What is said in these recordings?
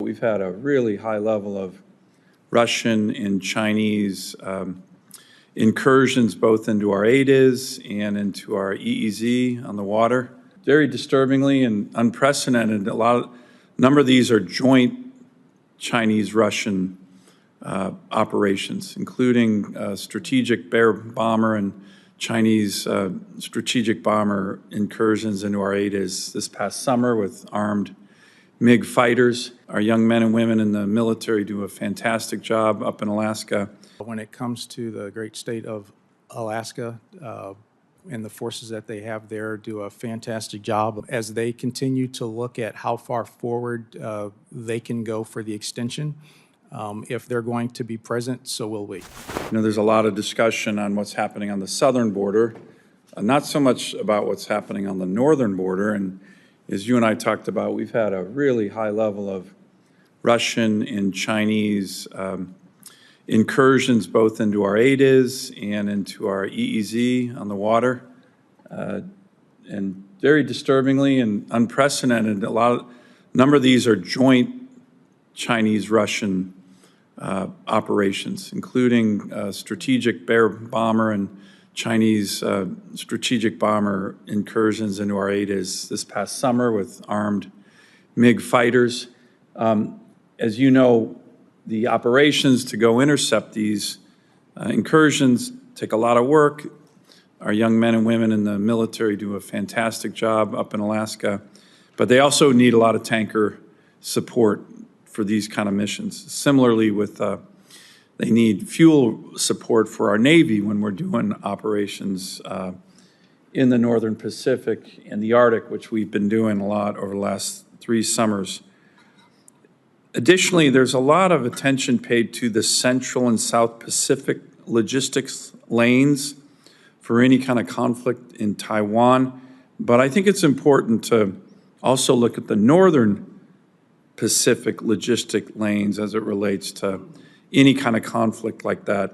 we've had a really high level of Russian and Chinese incursions both into our ADIS and into our EEZ on the water. Very disturbingly and unprecedented. Number of these are joint Chinese-Russian operations, including strategic Bear bomber and Chinese strategic bomber incursions into our ADIS this past summer with armed MiG fighters. Our young men and women in the military do a fantastic job up in Alaska. When it comes to the great state of Alaska and the forces that they have there do a fantastic job as they continue to look at how far forward they can go for the extension. If they're going to be present, so will we. There's a lot of discussion on what's happening on the southern border, not so much about what's happening on the northern border. And as you and I talked about, we've had a really high level of Russian and Chinese incursions both into our ADIS and into our EEZ on the water. And very disturbingly and unprecedented, number of these are joint Chinese-Russian operations, including strategic Bear bomber and Chinese strategic bomber incursions into our ADIS this past summer with armed MiG fighters. As you know, the operations to go intercept these incursions take a lot of work. Our young men and women in the military do a fantastic job up in Alaska, but they also need a lot of tanker support for these kind of missions. Similarly they need fuel support for our Navy when we're doing operations in the Northern Pacific and the Arctic, which we've been doing a lot over the last 3 summers. Additionally, there's a lot of attention paid to the Central and South Pacific logistics lanes for any kind of conflict in Taiwan. But I think it's important to also look at the Northern Pacific logistic lanes as it relates to any kind of conflict like that.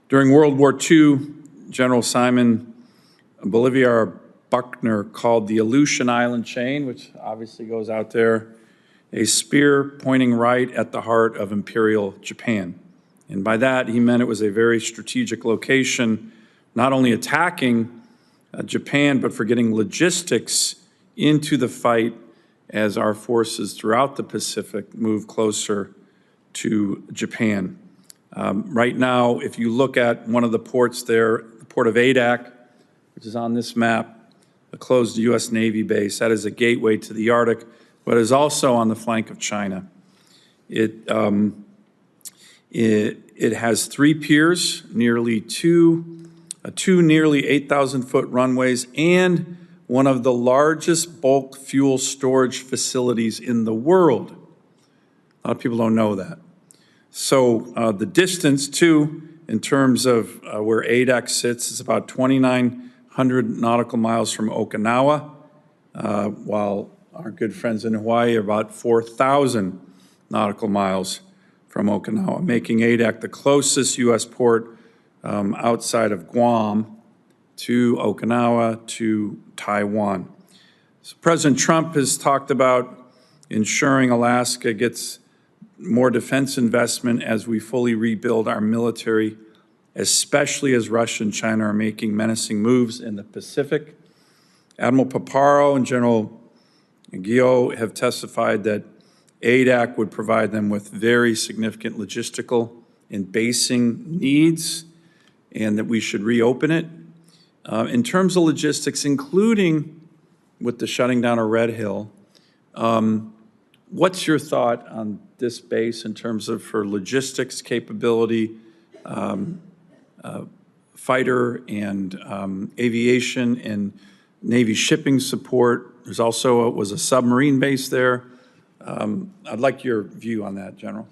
During World War II, General Simon Bolivar Buckner called the Aleutian Island chain, which obviously goes out there, a spear pointing right at the heart of Imperial Japan. And by that, he meant it was a very strategic location, not only attacking Japan, but for getting logistics into the fight as our forces throughout the Pacific move closer to Japan. Right now, if you look at one of the ports there, the port of Adak, which is on this map, a closed U.S. Navy base, that is a gateway to the Arctic, but is also on the flank of China. It has 3 piers, nearly two nearly 8,000-foot runways, and one of the largest bulk fuel storage facilities in the world. A lot of people don't know that. So the distance, too, in terms of where Adak sits, is about 2,900 nautical miles from Okinawa, while our good friends in Hawaii are about 4,000 nautical miles from Okinawa, making Adak the closest U.S. port outside of Guam to Okinawa, to Taiwan. So President Trump has talked about ensuring Alaska gets more defense investment as we fully rebuild our military, especially as Russia and China are making menacing moves in the Pacific. Admiral Paparo and General Guillot have testified that Adak would provide them with very significant logistical and basing needs, and that we should reopen it. In terms of logistics, including with the shutting down of Red Hill, what's your thought on this base in terms of for logistics capability, fighter and aviation and Navy shipping support? There's also was a submarine base there. I'd like your view on that, General.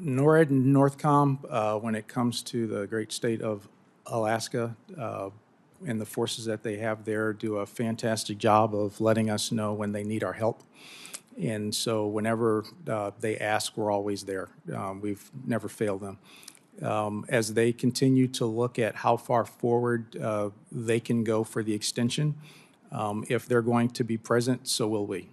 NORAD and NORTHCOM, when it comes to the great state of Alaska and the forces that they have there, do a fantastic job of letting us know when they need our help. And so whenever they ask, we're always there. We've never failed them. As they continue to look at how far forward they can go for the extension, If they're going to be present, so will we.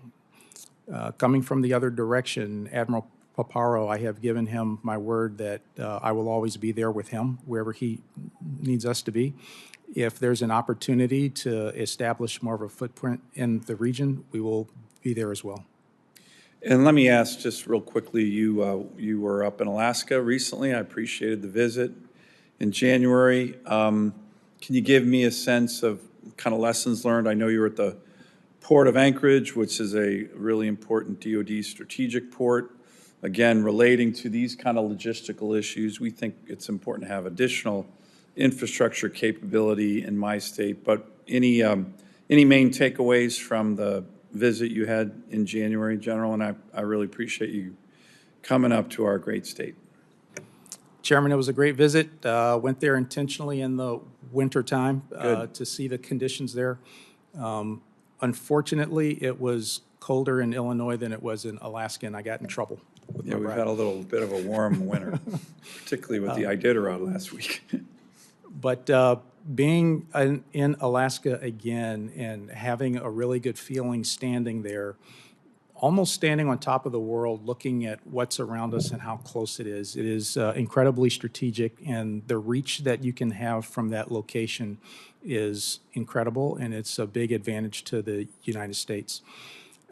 Coming from the other direction, Admiral Paparo, I have given him my word that I will always be there with him wherever he needs us to be. If there's an opportunity to establish more of a footprint in the region, we will be there as well. And let me ask just real quickly, you were up in Alaska recently. I appreciated the visit in January. Can you give me a sense of kind of lessons learned? I know you were at the Port of Anchorage, which is a really important DoD strategic port. Again, relating to these kind of logistical issues, we think it's important to have additional infrastructure capability in my state. But any main takeaways from the visit you had in January, General? And I really appreciate you coming up to our great state. Chairman, it was a great visit. Went there intentionally in the winter time to see the conditions there. Unfortunately, it was colder in Illinois than it was in Alaska, and I got in trouble. Yeah, we've had a little bit of a warm winter, particularly with the Iditarod last week. But being in Alaska again and having a really good feeling standing there, almost standing on top of the world, looking at what's around us and how close it is incredibly strategic, and the reach that you can have from that location is incredible, and it's a big advantage to the United States.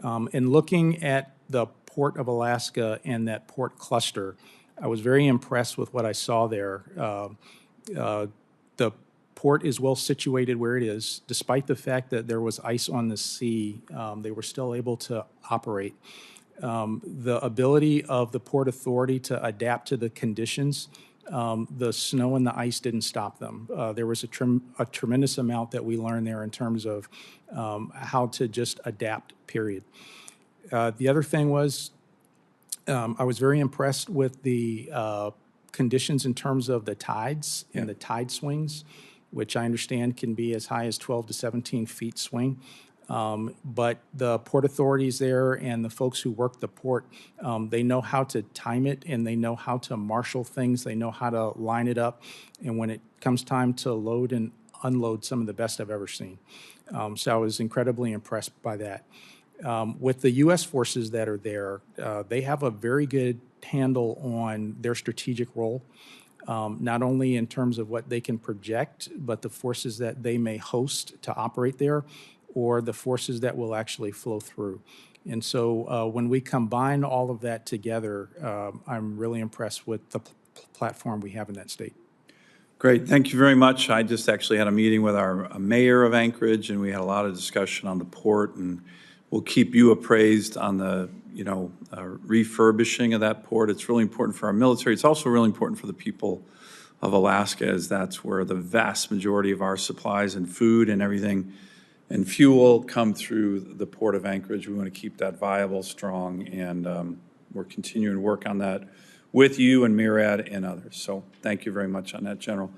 And looking at the Port of Alaska and that port cluster, I was very impressed with what I saw there. The port is well situated where it is. Despite the fact that there was ice on the sea, they were still able to operate. The ability of the Port Authority to adapt to the conditions, the snow and the ice didn't stop them. There was a tremendous amount that we learned there in terms of how to just adapt, period. The other thing was I was very impressed with the conditions in terms of the tides and the tide swings, which I understand can be as high as 12 to 17 feet swing. But the port authorities there and the folks who work the port, they know how to time it, and they know how to marshal things. They know how to line it up. And when it comes time to load and unload, some of the best I've ever seen. So I was incredibly impressed by that. With the U.S. forces that are there, they have a very good handle on their strategic role, not only in terms of what they can project, but the forces that they may host to operate there, or the forces that will actually flow through. And so when we combine all of that together, I'm really impressed with the platform we have in that state. Great, thank you very much. I just actually had a meeting with our mayor of Anchorage, and we had a lot of discussion on the port, and we'll keep you appraised on the refurbishing of that port. It's really important for our military. It's also really important for the people of Alaska, as that's where the vast majority of our supplies and food and everything and fuel come through the Port of Anchorage. We want to keep that viable, strong, and we're continuing to work on that with you and MIRAD and others. So thank you very much on that, General.